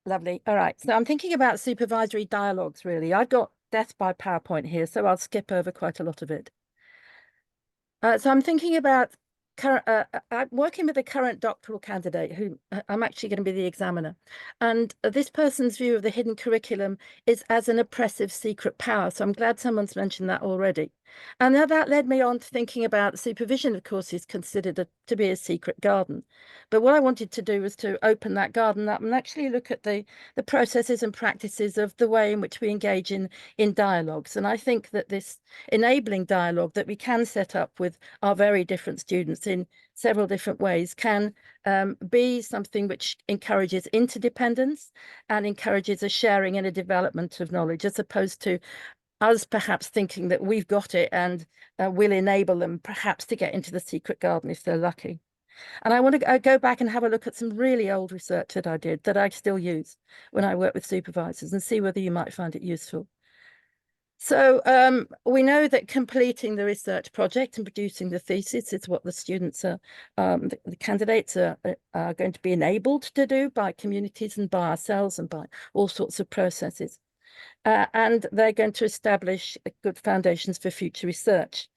Lovely. All right. So I'm thinking about supervisory dialogues, really. I've got death by PowerPoint here, so I'll skip over quite a lot of it. So I'm thinking about I'm working with a current doctoral candidate who I'm actually going to be the examiner. And this person's view of the hidden curriculum is as an oppressive secret power. So I'm glad someone's mentioned that already. And now that led me on to thinking about supervision, of course, is considered to be a secret garden. But what I wanted to do was to open that garden up and actually look at the processes and practices of the way in which we engage in dialogues. And I think that this enabling dialogue that we can set up with our very different students in several different ways can be something which encourages interdependence and encourages a sharing and a development of knowledge, as opposed to us perhaps thinking that we've got it and will enable them perhaps to get into the secret garden if they're lucky. And I want to go back and have a look at some really old research that I did that I still use when I work with supervisors and see whether you might find it useful. So we know that completing the research project and producing the thesis is what the students are, the candidates are going to be enabled to do by communities and by ourselves and by all sorts of processes. And they're going to establish good foundations for future research.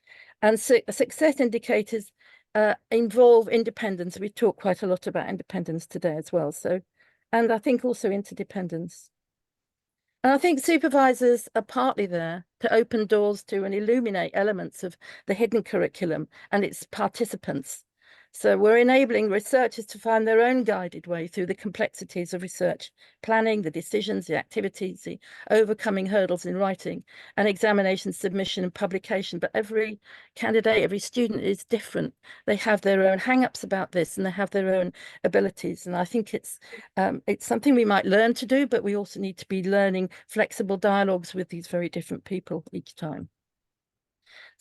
And success indicators involve independence. We've talked quite a lot about independence today as well. So, and I think also interdependence. And I think supervisors are partly there to open doors to and illuminate elements of the hidden curriculum and its participants. So we're enabling researchers to find their own guided way through the complexities of research planning, the decisions, the activities, the overcoming hurdles in writing and examination, submission and publication. But every candidate, every student is different. They have their own hang-ups about this and they have their own abilities. And I think it's something we might learn to do, but we also need to be learning flexible dialogues with these very different people each time.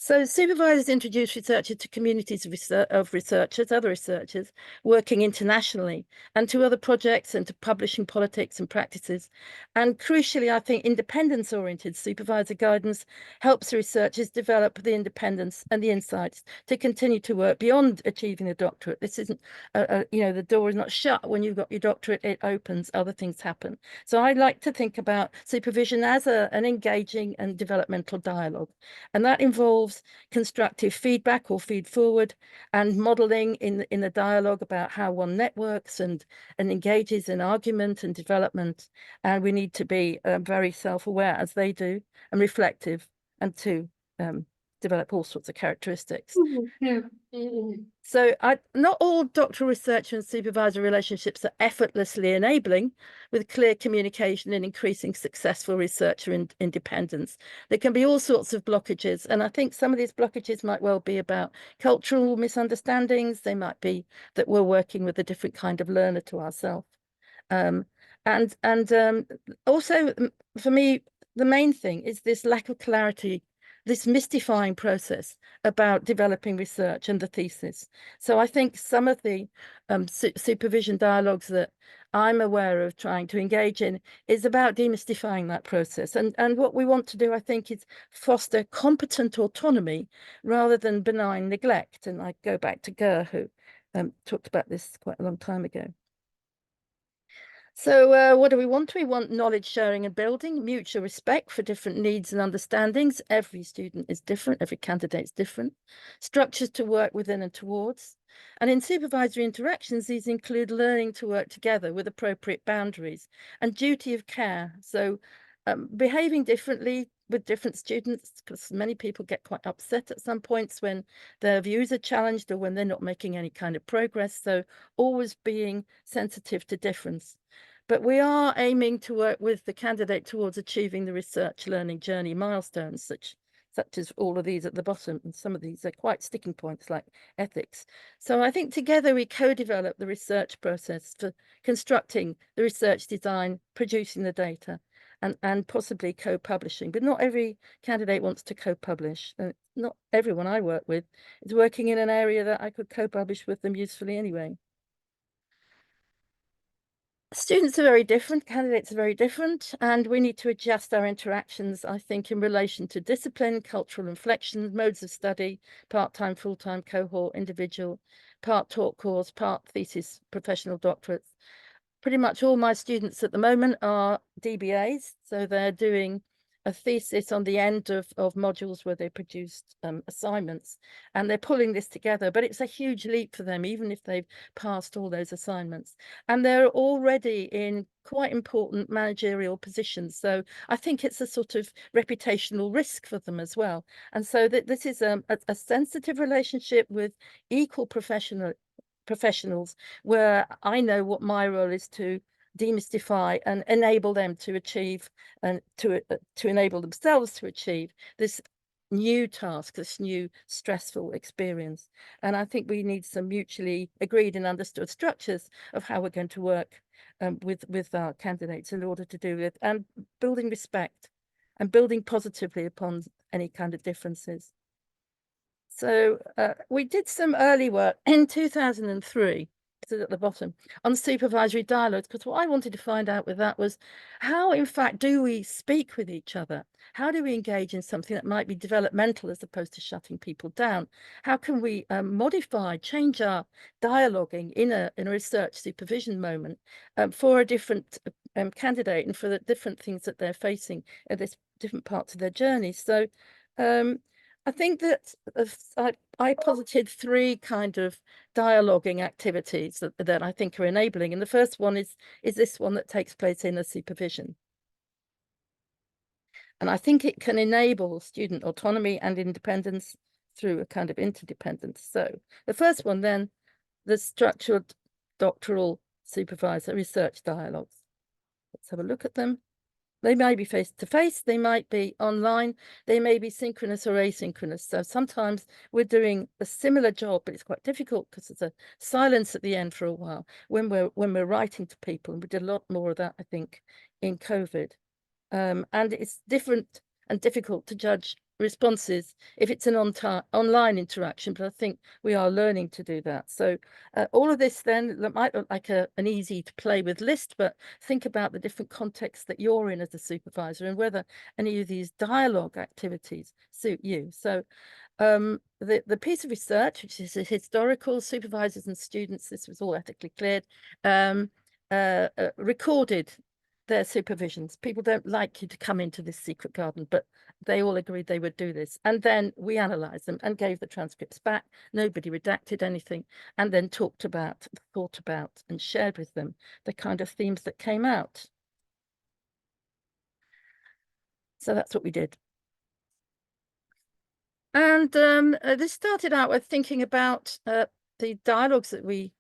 So supervisors introduce researchers to communities of researchers, other researchers working internationally, and to other projects and to publishing politics and practices. And crucially, I think independence-oriented supervisor guidance helps researchers develop the independence and the insights to continue to work beyond achieving a doctorate. This isn't, the door is not shut when you've got your doctorate, it opens, other things happen. So I like to think about supervision as an engaging and developmental dialogue. And that involves constructive feedback or feed forward and modeling in the dialogue about how one networks and engages in argument and development. And we need to be very self-aware as they do and reflective and to develop all sorts of characteristics. Yeah. So not all doctoral research and supervisor relationships are effortlessly enabling with clear communication and increasing successful researcher independence. There can be all sorts of blockages. And I think some of these blockages might well be about cultural misunderstandings. They might be that we're working with a different kind of learner to ourselves. Also, for me, the main thing is this lack of clarity, this mystifying process about developing research and the thesis. So I think some of the supervision dialogues that I'm aware of trying to engage in is about demystifying that process. And what we want to do, I think, is foster competent autonomy rather than benign neglect. And I go back to Gurr, who talked about this quite a long time ago. So what do we want? We want knowledge sharing and building, mutual respect for different needs and understandings. Every student is different, every candidate is different. Structures to work within and towards. And in supervisory interactions, these include learning to work together with appropriate boundaries and duty of care. So behaving differently with different students, because many people get quite upset at some points when their views are challenged or when they're not making any kind of progress. So always being sensitive to difference. But we are aiming to work with the candidate towards achieving the research learning journey milestones, such as all of these at the bottom. And some of these are quite sticking points like ethics. So I think together we co-develop the research process for constructing the research design, producing the data, and possibly co-publishing. But not every candidate wants to co-publish. Not everyone I work with is working in an area that I could co-publish with them usefully anyway. Students are very different, candidates are very different, and we need to adjust our interactions, I think, in relation to discipline, cultural inflection, modes of study, part-time, full-time, cohort, individual, part talk course, part thesis, professional doctorates. pretty much all my students at the moment are DBAs, so they're doing a thesis on the end of modules where they produced assignments, and they're pulling this together. But it's a huge leap for them, even if they've passed all those assignments. And they're already in quite important managerial positions. So I think it's a sort of reputational risk for them as well. And so that this is a sensitive relationship with equal professionals, where I know what my role is to demystify and enable them to achieve, and to enable themselves to achieve this new task, this new stressful experience. And I think we need some mutually agreed and understood structures of how we're going to work with our candidates in order to do it, and building respect and building positively upon any kind of differences. So we did some early work in 2003, at the bottom, on supervisory dialogues, because what I wanted to find out with that was how, in fact, do we speak with each other? How do we engage in something that might be developmental as opposed to shutting people down? How can we modify, change our dialoguing in a research supervision moment for a different candidate and for the different things that they're facing at this different parts of their journey? So I think that I posited three kind of dialoguing activities that I think are enabling. And the first one is this one that takes place in a supervision. And I think it can enable student autonomy and independence through a kind of interdependence. So the first one then, the structured doctoral supervisor research dialogues. Let's have a look at them. They may be face-to-face, they might be online, they may be synchronous or asynchronous. So sometimes we're doing a similar job, but it's quite difficult because there's a silence at the end for a while when we're writing to people. And we did a lot more of that, I think, in COVID. And it's different and difficult to judge responses if it's an online interaction, but I think we are learning to do that. So all of this then might look like an easy to play with list, but think about the different contexts that you're in as a supervisor and whether any of these dialogue activities suit you. So the piece of research, which is historical, supervisors and students, this was all ethically cleared, recorded their supervisions. People don't like you to come into this secret garden, but they all agreed they would do this. And then we analysed them and gave the transcripts back. Nobody redacted anything, and then thought about, and shared with them the kind of themes that came out. So that's what we did. And this started out with thinking about the dialogues that we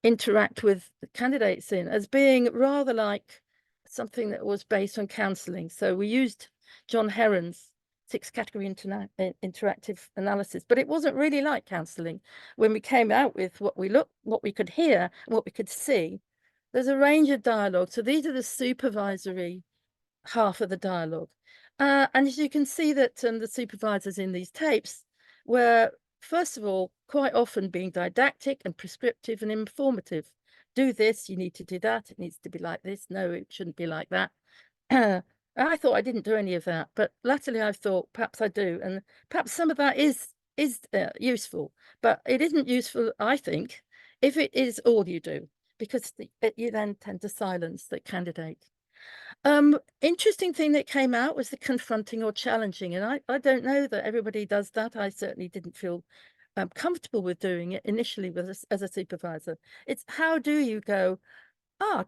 interact with the candidates in as being rather like something that was based on counselling. So we used John Heron's 6-category interactive analysis, but it wasn't really like counselling. When we came out with what we could hear, and what we could see, there's a range of dialogue. So these are the supervisory half of the dialogue. And as you can see that the supervisors in these tapes were, first of all, quite often being didactic and prescriptive and informative. Do this, you need to do that, it needs to be like this, no, it shouldn't be like that. I thought I didn't do any of that, but latterly I've thought perhaps I do, and perhaps some of that is useful, but it isn't useful, I think, if it is all you do, because you then tend to silence the candidate. Interesting thing that came out was the confronting or challenging, and I don't know that everybody does that. I certainly didn't feel comfortable with doing it initially as a supervisor. It's how do you go,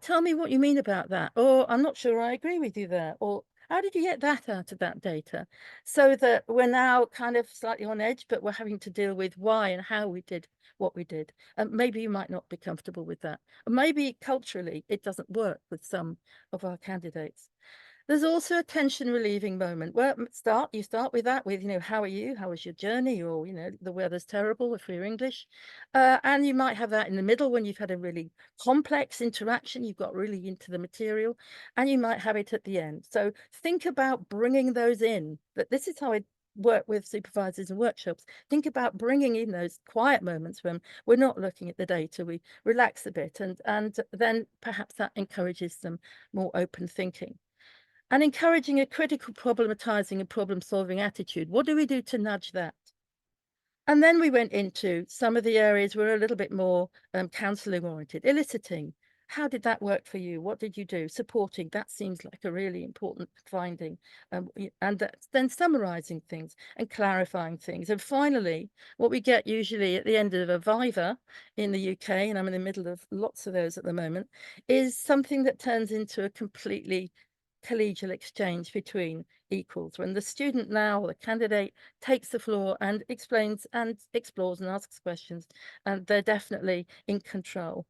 tell me what you mean about that, or I'm not sure I agree with you there, or how did you get that out of that data? So that we're now kind of slightly on edge, but we're having to deal with why and how we did what we did. And maybe you might not be comfortable with that. Or maybe culturally it doesn't work with some of our candidates. There's also a tension relieving moment where you start with that with, how are you? How was your journey? Or, the weather's terrible if you're English. And you might have that in the middle when you've had a really complex interaction, you've got really into the material, and you might have it at the end. So think about bringing those in. But this is how I work with supervisors and workshops. Think about bringing in those quiet moments when we're not looking at the data, we relax a bit, and then perhaps that encourages some more open thinking. And encouraging a critical problematizing and problem-solving attitude. What do we do to nudge that? And then we went into some of the areas were a little bit more counselling oriented, eliciting, How did that work for you? What did you do? Supporting, that seems like a really important finding. And then summarizing things and clarifying things. And finally, what we get usually at the end of a Viva in the UK, and I'm in the middle of lots of those at the moment, is something that turns into a completely collegial exchange between equals, when the student now, or the candidate, takes the floor and explains and explores and asks questions, and they're definitely in control.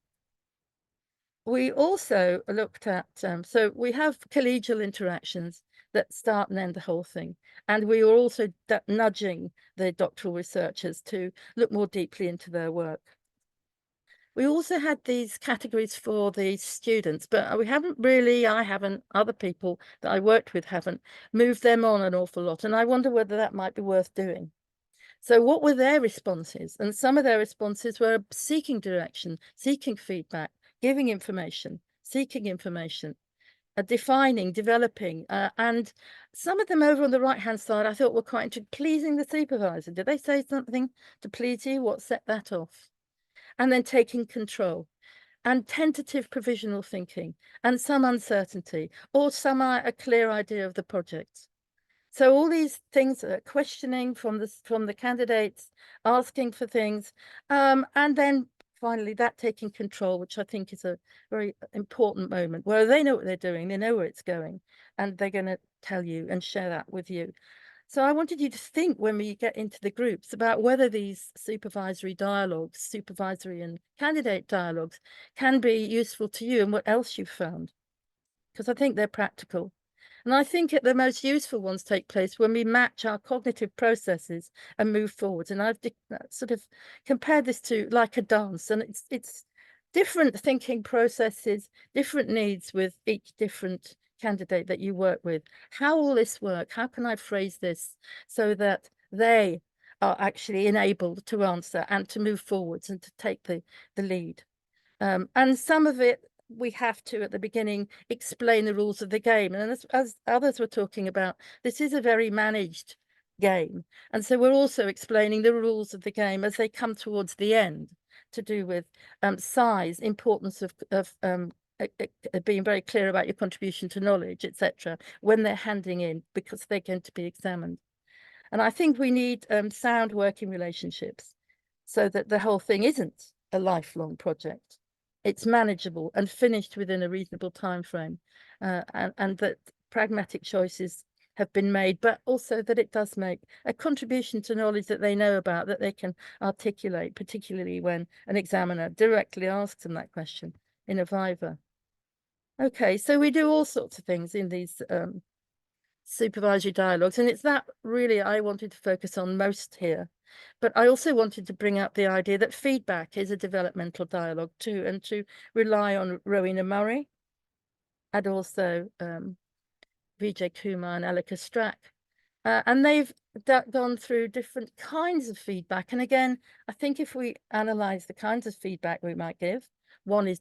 We also looked at, so we have collegial interactions that start and end the whole thing. And we were also nudging the doctoral researchers to look more deeply into their work. We also had these categories for the students, but we haven't really, I haven't, other people that I worked with haven't moved them on an awful lot. And I wonder whether that might be worth doing. So what were their responses? And some of their responses were seeking direction, seeking feedback, giving information, seeking information, defining, developing. And some of them over on the right-hand side, I thought were quite interesting, pleasing the supervisor. Did they say something to please you? What set that off? And then taking control, and tentative provisional thinking, and some uncertainty, or some a clear idea of the project. So all these things are questioning from the candidates, asking for things, and then finally that taking control, which I think is a very important moment where they know what they're doing, they know where it's going, and they're going to tell you and share that with you. So I wanted you to think, when we get into the groups, about whether these supervisory dialogues, supervisory and candidate dialogues, can be useful to you and what else you've found, because I think they're practical. And I think the most useful ones take place when we match our cognitive processes and move forward. And I've sort of compared this to like a dance, and it's different thinking processes, different needs with each different candidate that you work with. How will this work? How can I phrase this so that they are actually enabled to answer and to move forwards and to take the lead? And some of it we have to, at the beginning, explain the rules of the game. And as others were talking about, this is a very managed game. And so we're also explaining the rules of the game as they come towards the end, to do with size, importance of being very clear about your contribution to knowledge, etc., when they're handing in, because they're going to be examined. And I think we need sound working relationships so that the whole thing isn't a lifelong project. It's manageable and finished within a reasonable time frame, and that pragmatic choices have been made, but also that it does make a contribution to knowledge that they know about, that they can articulate, particularly when an examiner directly asks them that question in a Viva. Okay, so we do all sorts of things in these supervisory dialogues, and it's that really I wanted to focus on most here. But I also wanted to bring up the idea that feedback is a developmental dialogue too, and to rely on Rowena Murray and also Vijay Kumar and Alika Strack. And they've gone through different kinds of feedback. And again, I think if we analyze the kinds of feedback we might give, one is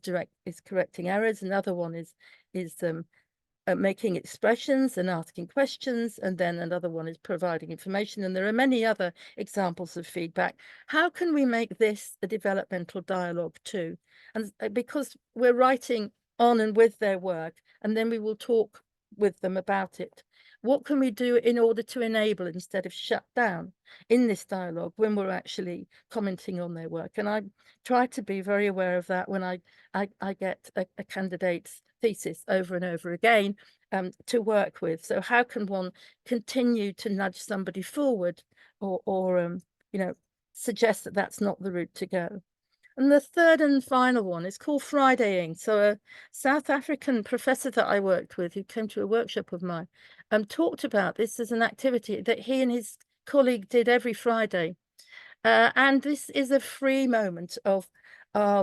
correcting errors, another one is making expressions and asking questions, and then another one is providing information. And there are many other examples of feedback. How can we make this a developmental dialogue too? And because we're writing on and with their work, and then we will talk with them about it. What can we do in order to enable instead of shut down in this dialogue when we're actually commenting on their work? And I try to be very aware of that when I get a candidate's thesis over and over again to work with. So how can one continue to nudge somebody forward, or suggest that that's not the route to go? And the third and final one is called Fridaying. So a South African professor that I worked with, who came to a workshop of mine, talked about this as an activity that he and his colleague did every Friday. And this is a free moment of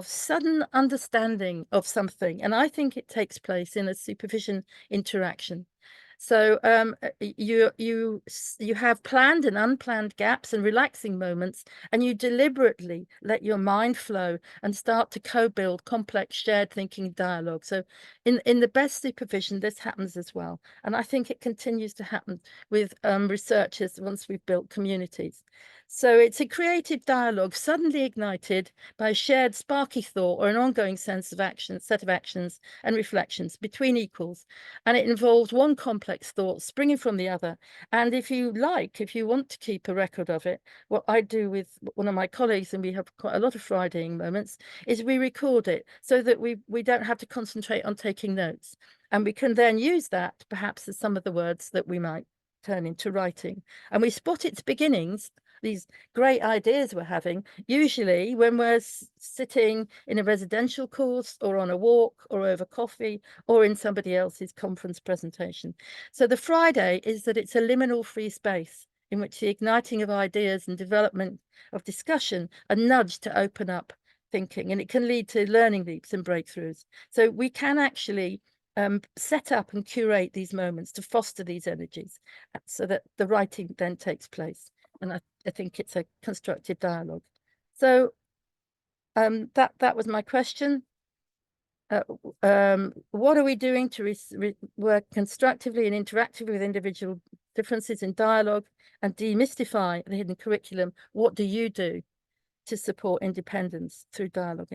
sudden understanding of something. And I think it takes place in a supervision interaction. So you have planned and unplanned gaps and relaxing moments, and you deliberately let your mind flow and start to co-build complex shared thinking dialogue. So in the best supervision, this happens as well. And I think it continues to happen with researchers once we've built communities. So it's a creative dialogue suddenly ignited by a shared sparky thought or an ongoing sense of action, set of actions and reflections between equals. And it involves one complex thought springing from the other. And if you want to keep a record of it, what I do with one of my colleagues, and we have quite a lot of Fridaying moments, is we record it so that we don't have to concentrate on taking notes. And we can then use that perhaps as some of the words that we might turn into writing. And we spot its beginnings, these great ideas we're having, usually when we're sitting in a residential course or on a walk or over coffee or in somebody else's conference presentation. So the Friday is that it's a liminal free space in which the igniting of ideas and development of discussion are nudged to open up thinking, and it can lead to learning leaps and breakthroughs. So we can actually set up and curate these moments to foster these energies so that the writing then takes place. And I think it's a constructive dialogue. So that was my question. What are we doing to work constructively and interactively with individual differences in dialogue and demystify the hidden curriculum? What do you do to support independence through dialogue?